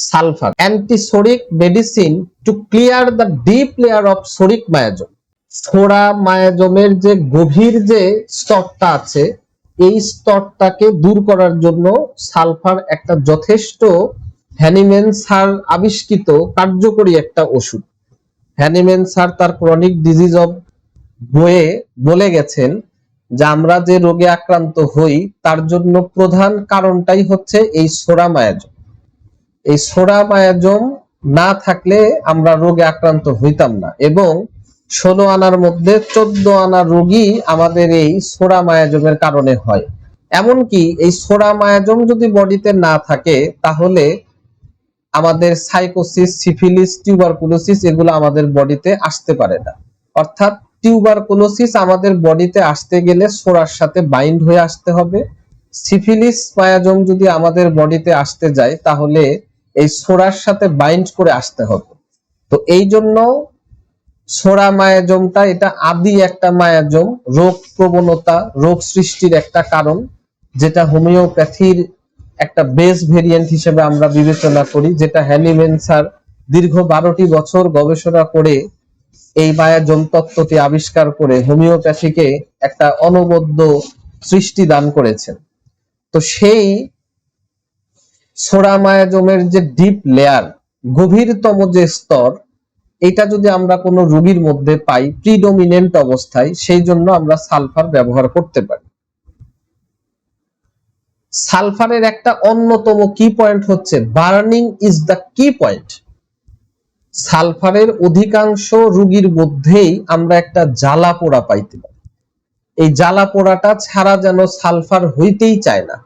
Sulphur antipsoric medicine to clear the deep layer of psoric miasm. Psora মায়াজমের যে গভীর যে স্তরটা আছে এই স্তরটাকে দূর করার জন্য সালফার একটা যথেষ্ট হ্যানিম্যান স্যার আবিষ্কৃত কার্যকরী একটা ওষুধ। হ্যানিম্যান স্যার তার ক্রনিক ডিজিজ অফ বইয়ে বলে গেছেন যে আমরা যে রোগে আক্রান্ত হই তার জন্য প্রধান কারণটাই হচ্ছে এই সোরা মায়াজম। এই সোরা মায়াজম না থাকলে আমরা রোগে আক্রান্ত হইতাম না, এবং 16 আনার মধ্যে 14 আনা রোগী আমাদের এই সোরা মায়াজমের কারণে হয়। এমনকি এই সোরা মায়াজম যদি বডিতে না থাকে তাহলে আমাদের সাইকোসিস, সিফিলিস, টিউবারকুলোসিস এগুলো আমাদের বডিতে আসতে পারে না। অর্থাৎ টিউবারকুলোসিস আমাদের বডিতে আসতে গেলে সোরার সাথে বাইন্ড হয়ে আসতে হবে। সিফিলিস মায়াজম যদি আমাদের বডিতে আসতে যায় তাহলে এই সোরার সাথে বাইন্ড করে আসতে হবে। তো এই জন্য সোরা মায়াজমটা এটা আদি একটা মায়াজম, রোগ প্রবণতা, রোগ সৃষ্টির একটা কারণ, যেটা হোমিওপ্যাথির একটা বেস ভেরিয়েন্ট হিসেবে আমরা বিবেচনা করি, যেটা হ্যানিম্যান স্যার দীর্ঘ 12টি বছর গবেষণা করে এই মায়াজম তত্ত্বটি আবিষ্কার করে হোমিওপ্যাথিকে একটা অনবদ্য সৃষ্টি দান করেছেন। তো সেই সোরা মায়াজমের যে ডিপ লেয়ার, গভীরতম যে স্তর, এটা যদি আমরা কোনো রোগীর মধ্যে পাই প্রিডমিনেন্ট অবস্থায়, সেই জন্য আমরা সালফার ব্যবহার করতে পারি। সালফারের একটা অন্যতম কি পয়েন্ট হচ্ছে burning is the key point. সালফারের অধিকাংশ রোগীর মধ্যেই আমরা একটা জ্বালা পোড়া পাইতে পারি। এই জ্বালা পোড়াটা ছাড়া যেন সালফার হইতেই চায় না।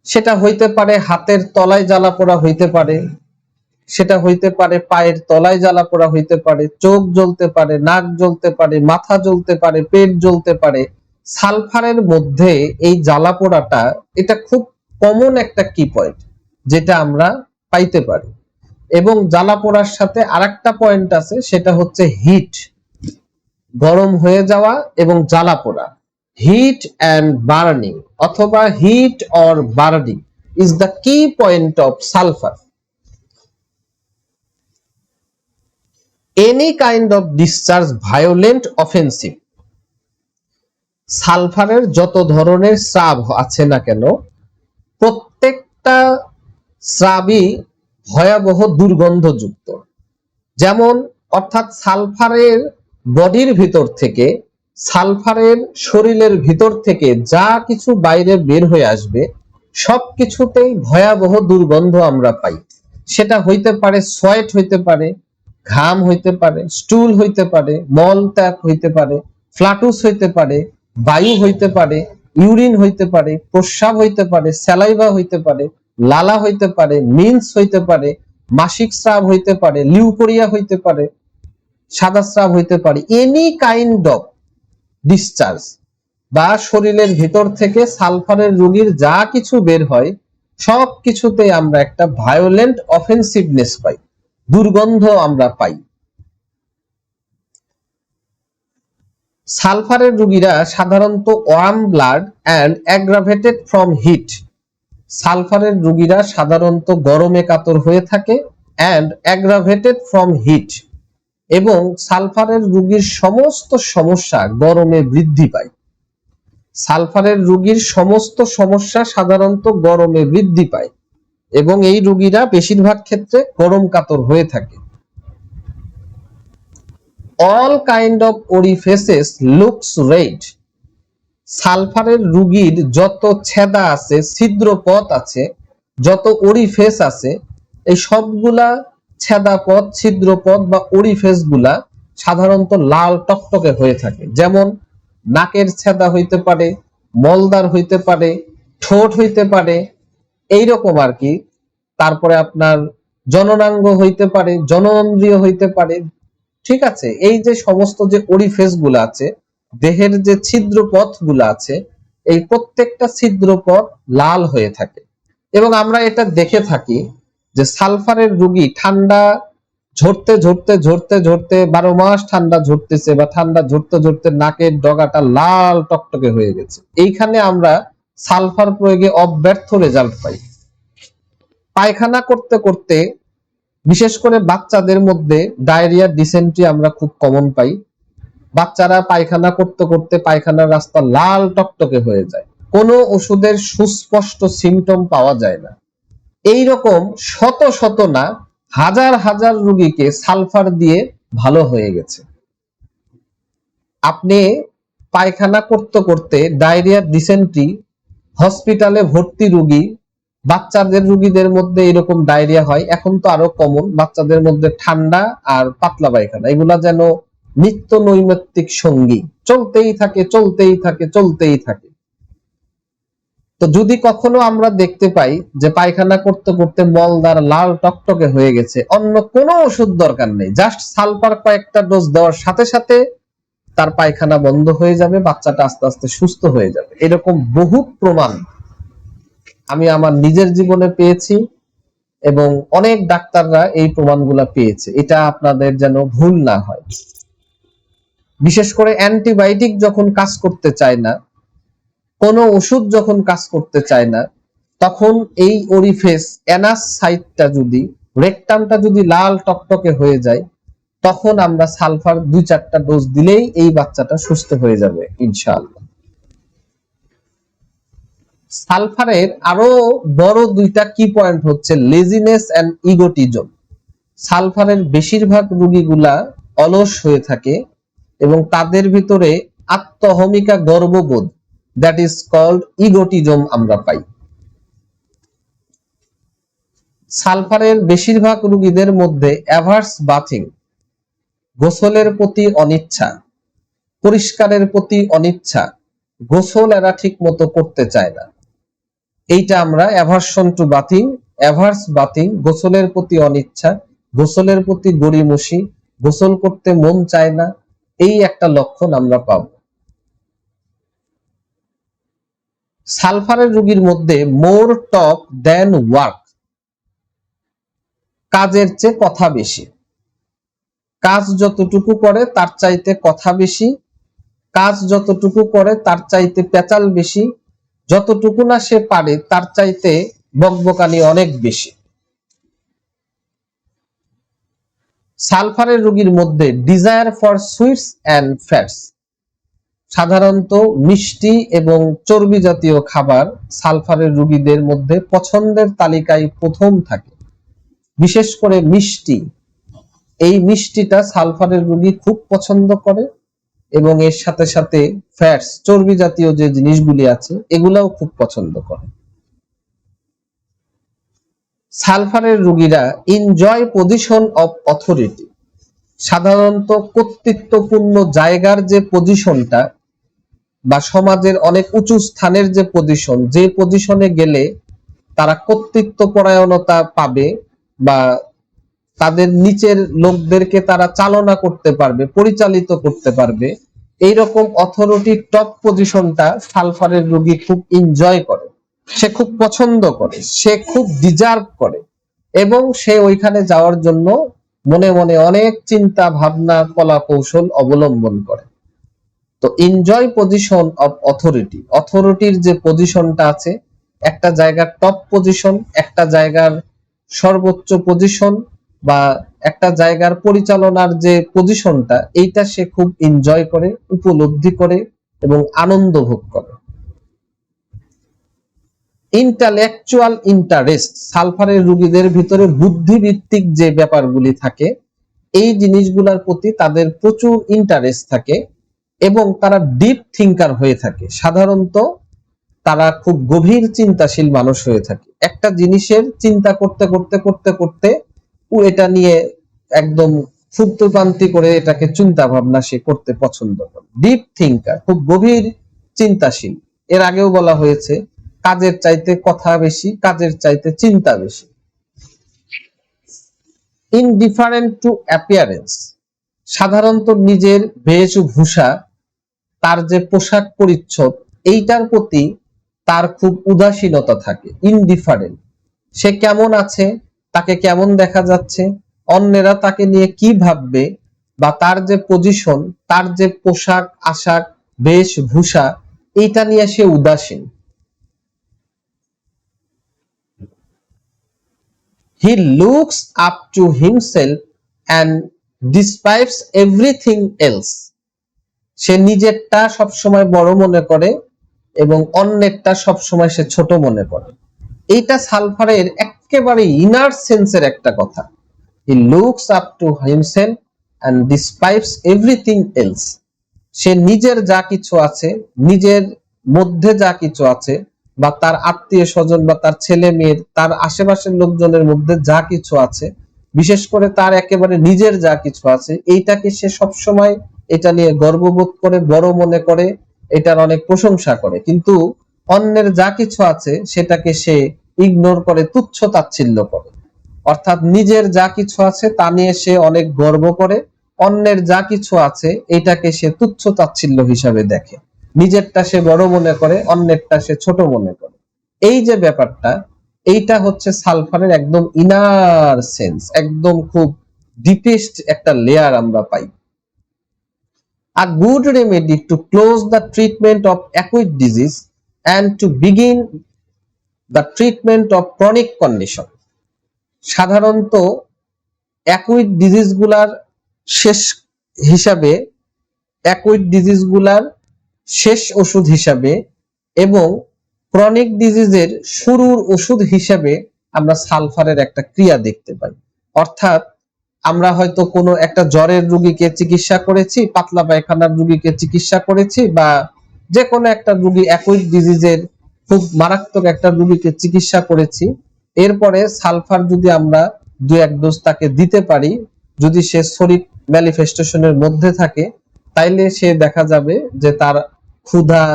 সেটা হইতে পারে হাতের তলায় জ্বালা পোড়া হইতে পারে, সেটা হইতে পারে পায়ের তলায় জ্বালা পোড়া হইতে পারে, চোখ জ্বলতে পারে, নাক জ্বলতে পারে, মাথা জ্বলতে পারে, পেট জ্বলতে পারে। সালফারের মধ্যে এই জ্বালা পোড়াটা এটা খুব কমন একটা কি পয়েন্ট যেটা আমরা পাইতে পারি। এবং জ্বালা পোড়ার সাথে আরেকটা পয়েন্ট আছে, সেটা হচ্ছে হিট, গরম হয়ে যাওয়া এবং জ্বালা পোড়া। হিট অ্যান্ড বার্নিং অথবা heat or burning is the key point of sulphur. any kind of discharge violent offensive। সালফারের যত ধরনের স্রাব আছে না কেন প্রত্যেকটা স্রাবই ভয়াবহ দুর্গন্ধযুক্ত। যেমন অর্থাৎ সালফারের বডির ভিতর থেকে, সালফারের শরীরের ভিতর থেকে যা কিছু বাইরে বের হয়ে আসবে সবকিছুতেই ভয়াবহ দুর্গন্ধ আমরা পাই। সেটা হইতে পারে সোয়েট, হইতে পারে ঘাম, হইতে পারে স্টুল, হইতে পারে মল ত্যাগ, হইতে পারে ফ্লাটুস, হইতে পারে বায়ু, হইতে পারে ইউরিন, হইতে পারে প্রস্রাব, হইতে পারে স্যালাইভা, হইতে পারে লালা, হইতে পারে মিন্স, হইতে পারে মাসিক স্রাব, হইতে পারে লিউকোরিয়া, হইতে পারে সাদা স্রাব, হইতে পারে এনি কাইন্ড অফ ডিসচার্জ বা শরীরের ভিতর থেকে সালফারের রোগীর যা কিছু বের হয় সব কিছুতে আমরা একটা ভায়োলেন্ট অফেন্সিভনেস পাই, দুর্গন্ধ আমরা পাই। সালফারের রোগীরা সাধারণত warm blood and aggravated from heat. সালফারের রোগীরা সাধারণত গরমে কাতর হয়ে থাকে অ্যান্ড অ্যাগ্রাভেটেড ফ্রম হিট, এবং সালফারের রোগীর সমস্ত সমস্যা গরমে বৃদ্ধি পায়। সালফারের রোগীর সমস্ত সমস্যা সাধারণত গরমে বৃদ্ধি পায় এবং এই রোগীরা বেশিরভাগ ক্ষেত্রে গরম কাতর হয়ে থাকে। All kind of orifices looks red. সালফারের রোগীর যত ছেদা আছে, ছিদ্র পথ আছে, যত ওরিফেস আছে, এই সবগুলা ছেদা পথ, ছিদ্র পথ বা ওরিফেস গুলা সাধারণত লাল টকটকে হয়ে থাকে। যেমন নাকের ছেদা হইতে পারে, মলদার হইতে পারে, ঠোঁট হইতে পারে, এইরকম আর কি। তারপরে আপনার জননাঙ্গ হইতে পারে, জননেন্দ্রিয় হইতে পারে, ঠিক আছে। এই যে সমস্ত যে ওরিফেস গুলা আছে, দেহের যে ছিদ্র পথ গুলা আছে, এই প্রত্যেকটা ছিদ্র পথ লাল হয়ে থাকে। এবং আমরা এটা দেখে থাকি যে সালফারের রোগী ঠান্ডা ঝরতে ঝরতে ঝরতে ঝরতে 12 মাস ঠান্ডা ঝরতেছে বা ঠান্ডা ঝরতে ঝরতে নাকের ডগাটা লাল টকটকে হয়ে গেছে। এইখানে আমরা সালফার প্রয়োগে অব্যর্থ রেজাল্ট পাই। পায়খানা করতে করতে বিশেষ করে বাচ্চাদের মধ্যে ডায়রিয়া, ডিসেন্ট্রি আমরা খুব কমন পাই। বাচ্চারা পায়খানা করতে করতে পায়খানার রাস্তা লাল টকটকে হয়ে যায়, কোনো ওষুধের সুস্পষ্ট সিমটম পাওয়া যায় না। এই রকম শত শত না হাজার হাজার রোগীকে সালফার দিয়ে ভালো হয়ে গেছে। আপনি পায়খানা করতে করতে ডায়রিয়া, ডিসেন্ট্রি, হসপিটালে ভর্তি রোগী, বাচ্চাদের রোগীদের মধ্যে এরকম ডায়রিয়া হয়, এখন তো আরো কমন, বাচ্চাদের মধ্যে ঠান্ডা আর পাতলা পায়খানা, এগুলা যেন নিত্য নৈমিত্তিক সঙ্গী, চলতেই থাকে চলতেই থাকে চলতেই থাকে। তো যদি কখনো আমরা দেখতে পাই যে পায়খানা করতে করতে মলদার লাল টকটকে হয়ে গেছে, অন্য কোনো ওষুধ দরকার নেই, জাস্ট সালফার কয়েকটা ডোজ দেওয়ার সাথে সাথে তার পায়খানা বন্ধ হয়ে যাবে, বাচ্চাটা আস্তে আস্তে সুস্থ হয়ে যাবে। এরকম বহু প্রমাণ আমি আমার নিজের জীবনে পেয়েছি এবং অনেক ডাক্তাররা এই প্রমাণগুলা পেয়েছে। এটা আপনাদের যেন ভুল না হয়। বিশেষ করে অ্যান্টিবায়োটিক যখন কাজ করতে চায় না, কোনো ওষুধ যখন কাজ করতে চায় না, তখন এই ওরিফেস অ্যানাস সাইটটা যদি, রেকটামটা যদি লাল টকটকে হয়ে যায়, তখন আমরা সালফার 2-4টা ডোজ দিলেই এই বাচ্চাটা সুস্থ হয়ে যাবে ইনশাআল্লাহ। সালফারের আরো বড় 2টা কি পয়েন্ট হচ্ছে লেজিনেস এন্ড ইগোটিজম। সালফারের বেশিরভাগ রোগীগুলা অলস হয়ে থাকে এবং তাদের ভিতরে আত্মহমিকা গর্ববোধ, দ্যাট ইজ কল্ড ইগোটিজম আমরা পাই। সালফারের বেশিরভাগ রোগীদের মধ্যে অ্যাভার্স বাথিং, গোসলের প্রতি অনিচ্ছা, পরিষ্কারের প্রতি অনিচ্ছা, গোসল এরা ঠিক মতো করতে চায় না, এইটা আমরা aversion to bathing, averse bathing, গোসলের প্রতি অনিচ্ছা, গোসলের প্রতি গড়িমসি, গোসল করতে মন চায় না, এই একটা লক্ষণ আমরা পাব। সালফারের রোগীর মধ্যে মোর টক দেন ওয়ার্ক, কাজের চেয়ে কথা বেশি, কাজ যতটুকু করে তার চাইতে কথা বেশি, কাজ যতটুকু করে তার চাইতে পেঁচাল বেশি, যতটুকু না সে পারে তার চাইতে বকবকানি অনেক বেশি। সালফারের রোগীর মধ্যে desire for sweets and fats, সাধারণত মিষ্টি এবং চর্বি জাতীয় খাবার সালফারের রোগীদের মধ্যে পছন্দের তালিকায় প্রথম থাকে। বিশেষ করে মিষ্টি, এই মিষ্টিটা সালফারের রোগী খুব পছন্দ করে এবং এর সাথে সাথে ফ্যাটস, চর্বি জাতীয় যে জিনিসগুলি আছে এগুলাও খুব পছন্দ করে। সালফারের রোগীরা এনজয় পজিশন অফ অথরিটি, সাধারণত কর্তৃত্বপূর্ণ জায়গার যে পজিশনটা বা সমাজের অনেক উঁচু স্থানের যে পজিশন, যে পজিশনে গেলে তারা কর্তৃত্ব পরায়ণতা পাবে বা তাদের নিচের লোকদেরকে তারা চালনা করতে পারবে, পরিচালিত করতে পারবে, এইরকম অথরিটি টপ পজিশনটা সালফারের রোগী খুব এনজয় করে, সে খুব পছন্দ করে, সে খুব ডিজার্ভ করে এবং সে ওইখানে যাওয়ার জন্য মনে মনে অনেক চিন্তা ভাবনা কলা কৌশল অবলম্বন করে। তো এনজয় পজিশন অফ অথরিটি, অথরিটির যে পজিশনটা আছে, একটা জায়গার টপ পজিশন, একটা জায়গার সর্বোচ্চ পজিশন বা একটা জায়গার পরিচালনার যে পজিশনটা, এইটা সে খুব এনজয় করে, উপলব্ধি করে এবং আনন্দ ভোগ করে। ইন্টালেকচুয়াল ইন্টারেস্ট, সালফারের রোগীদের ভিতরে বুদ্ধিভিত্তিক যে ব্যাপারগুলি থাকে এই জিনিসগুলোর প্রতি তাদের প্রচুর ইন্টারেস্ট থাকে এবং তারা ডিপ থিঙ্কার হয়ে থাকে। সাধারণত তারা খুব গভীর চিন্তাশীল মানুষ হয়ে থাকে, একটা জিনিসের চিন্তা করতে করতে করতে করতে এটা নিয়ে একদম ফুর্তপ্রান্তি করে এটাকে চিন্তা ভাবনা সে করতে পছন্দ করে। ডিপ থিঙ্কার, খুব গভীর চিন্তাশীল। এর আগেও বলা হয়েছে কাজের চাইতে কথা বেশি, কাজের চাইতে চিন্তা বেশি। ইনডিফারেন্ট টু অ্যাপিয়ারেন্স, সাধারণত নিজের বেশভূষা, তার যে পোশাক পরিচ্ছদ, এইটার প্রতি তার খুব উদাসীনতা থাকে। ইনডিফারেন্ট, সে কেমন আছে, তাকে কেমন দেখা যাচ্ছে, অন্যেরা তাকে নিয়ে কি ভাববে, বা তার যে পজিশন, তার যে পোশাক আশাক বেশভূষা, এইটা নিয়ে সে উদাসীন। He looks up to himself and despises everything else. সে নিজেরটা সবসময় বড় মনে করে এবং অন্যেরটা সবসময় সে ছোট মনে করে। এইটা সালফারের একেবারে ইনার সেন্সের একটা কথা। He looks up to himself and despises everything else. সে নিজের যা কিছু আছে, নিজের মধ্যে যা কিছু আছে, বা তার আত্মীয় স্বজন বা তার ছেলে মেয়ের, তার আশেপাশের লোকজনের মধ্যে যা কিছু আছে, বিশেষ করে তার একেবারে নিজের যা কিছু আছে, এইটাকে সে সবসময় এটা নিয়ে গর্ববোধ করে, বড় মনে করে, এটার অনেক প্রশংসা করে। কিন্তু অন্যের যা কিছু আছে সেটাকে সে ইগনোর করে, তুচ্ছ তাচ্ছিল্য করে। অর্থাৎ নিজের যা কিছু আছে তা নিয়ে সে অনেক গর্ব করে, অন্যের যা কিছু আছে এটাকে সে তুচ্ছ তাচ্ছিল্য হিসাবে দেখে। নিজেরটা সে বড় মনে করে, অন্যেরটা সে ছোট মনে করে। এই যে ব্যাপারটা, এইটা হচ্ছে সালফারের একদম ইনার সেন্স, একদম খুব ডিপেস্ট একটা লেয়ার আমরা পাই। A good remedy to close the treatment of acute disease and to begin the treatment of chronic condition. সাধারণত অ্যাকুইট ডিজিজ গুলার শেষ হিসাবে, অ্যাকুইট ডিজিজ গুলার শেষ ওষুধ হিসাবে এবং ক্রনিক ডিজিজের শুরুর ওষুধ হিসাবে আমরা সালফারের একটা ক্রিয়া দেখতে পাই। অর্থাৎ আমরা হয়তো কোনো একটা জ্বরের রোগীকে চিকিৎসা করেছি, পাতলা পায়খানার রোগীকে চিকিৎসা করেছি, বা যে কোনো একটা রোগী অ্যাকুইট ডিজিজের খুব মারাত্মক একটা রোগীকে চিকিৎসা করেছি। এরপরে সালফার যদি আমরা 2-1 ডোজ তাকে দিতে পারি, যদি সে শরীর ম্যানিফেস্টেশনের মধ্যে থাকে, তাইলে সে দেখা যাবে যে তার ক্ষুধা,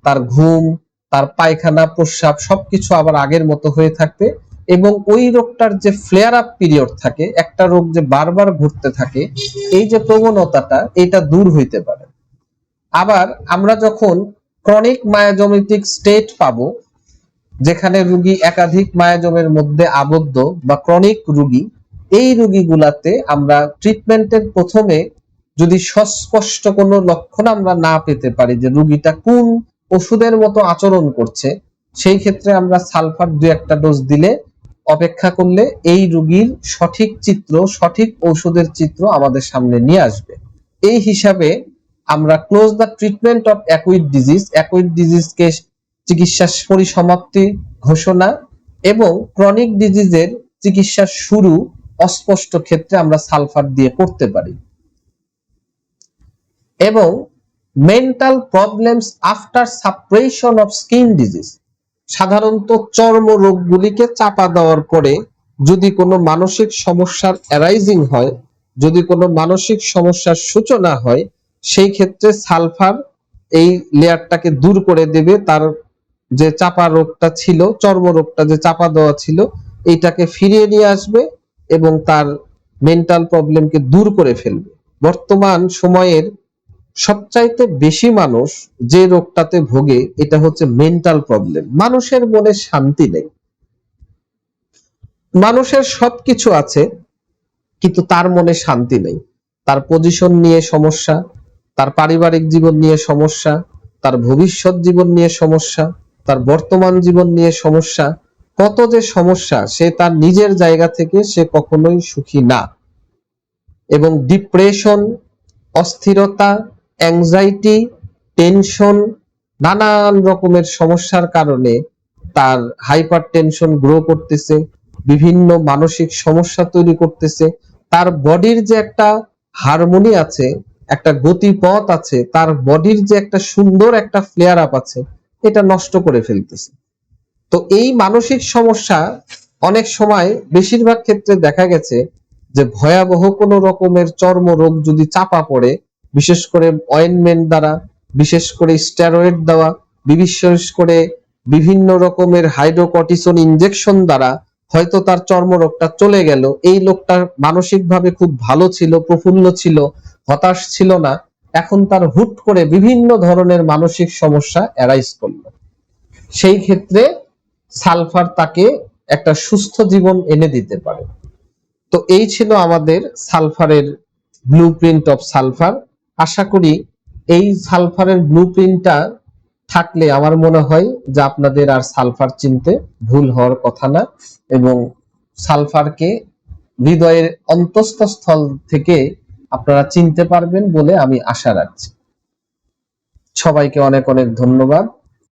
তার ঘুম, তার পায়খানা, প্রস্রাব সবকিছু আবার আগের মতো হয়ে থাকবে এবং ওই রোগটার যে ফ্লেয়ার আপ পিরিয়ড থাকে, একটা রোগ যে বারবার ঘুরতে থাকে, এই যে প্রবণতাটা, এটা দূর হইতে পারে। আবার আমরা যখন ক্রনিক মায়োজোমেটিক স্টেট পাবো, যেখানে রোগী একাধিক মায়োজোমের মধ্যে আবদ্ধ বা ক্রনিক রোগী, এই রোগীগুলাতে আমরা ট্রিটমেন্টের প্রথমে যদি সুস্পষ্ট কোনো লক্ষণ আমরা না পেতে পারি যে রোগীটা কোন ওষুধের মতো আচরণ করছে, সেই ক্ষেত্রে আমরা সালফার 2-1টা ডোজ দিলে, অপেক্ষা করলে এই রোগীর সঠিক চিত্র, সঠিক ঔষধের চিত্র আমাদের সামনে নিয়ে আসবে। এই হিসাবে আমরা close the treatment of acute disease, acute ডিজিজকে চিকিৎসার পরিসমাপ্তি ঘোষণা এবং ক্রনিক ডিজিজের চিকিৎসার শুরু অস্পষ্ট ক্ষেত্রে আমরা সালফার দিয়ে করতে পারি। এবং mental problems after suppression of skin disease, সাধারণত চর্ম রোগগুলিকে চাপা দেওয়ার পরে যদি কোনো মানসিক সমস্যার অ্যারাইজিং হয়, যদি কোনো মানসিক সমস্যার সূচনা হয়, সেই ক্ষেত্রে সালফার এই লেয়ারটাকে দূর করে দেবে। তার যে চাপা রোগটা ছিল, চর্ম রোগটা যে চাপা দেওয়া ছিল, এইটাকে ফিরিয়ে নিয়ে আসবে এবং তার মেন্টাল প্রবলেমকে দূর করে ফেলবে। বর্তমান সময়ের সবচাইতে বেশি মানুষ যে রোগটাতে ভোগে, এটা হচ্ছে মেন্টাল প্রবলেম। মানুষের মনে শান্তি নেই, মানুষের সবকিছু আছে কিন্তু তার মনে শান্তি নেই। তার পজিশন নিয়ে সমস্যা, তার পারিবারিক জীবন নিয়ে সমস্যা, তার ভবিষ্যৎ জীবন নিয়ে সমস্যা, তার বর্তমান জীবন নিয়ে সমস্যা, কত যে সমস্যা, সে তার নিজের জায়গা থেকে সে কখনোই সুখী না। এবং ডিপ্রেশন, অস্থিরতা, অ্যাংজাইটি, টেনশন, নানান রকমের সমস্যার কারণে তার হাইপার টেনশন গ্রো করতেছে, বিভিন্ন মানসিক সমস্যা তৈরি করতেছে। তার বডির যে একটা হারমোনি আছে, একটা গতিপথ আছে, তার বডির যে একটা সুন্দর একটা ফ্লেয়ার আপ আছে, এটা নষ্ট করে ফেলতেছে। তো এই মানসিক সমস্যা অনেক সময়, বেশিরভাগ ক্ষেত্রে দেখা গেছে যে ভয়াবহ কোনো রকমের চর্ম রোগ যদি চাপা পড়ে, বিশেষ করে অয়েন্টমেন্ট দ্বারা, বিশেষ করে স্টেরয়েড দেওয়া, বিশেষ করে বিভিন্ন রকমের হাইড্রোকর্টিসন ইনজেকশন দ্বারা হয়তো তার চর্ম রোগটা চলে গেল। এই লোকটা মানসিকভাবে খুব ভালো ছিল, প্রফুল্ল ছিল, হতাশ ছিল না, এখন তার হুট করে বিভিন্ন ধরনের মানসিক সমস্যা অ্যারাইজ করলো। সেই ক্ষেত্রে সালফার তাকে একটা সুস্থ জীবন এনে দিতে পারে। তো এই ছিল আমাদের সালফারের ব্লুপ্রিন্ট অফ সালফার। আশা করি এই সালফারের ব্লুপ্রিন্টটা থাকলে আমার মনে হয় যে আপনাদের আর সালফার চিনতে ভুল হওয়ার কথা না, এবং সালফারকে হৃদয়ের অন্তঃস্থল থেকে আপনারা চিনতে পারবেন বলে আমি আশা রাখছি। সবাইকে অনেক অনেক ধন্যবাদ।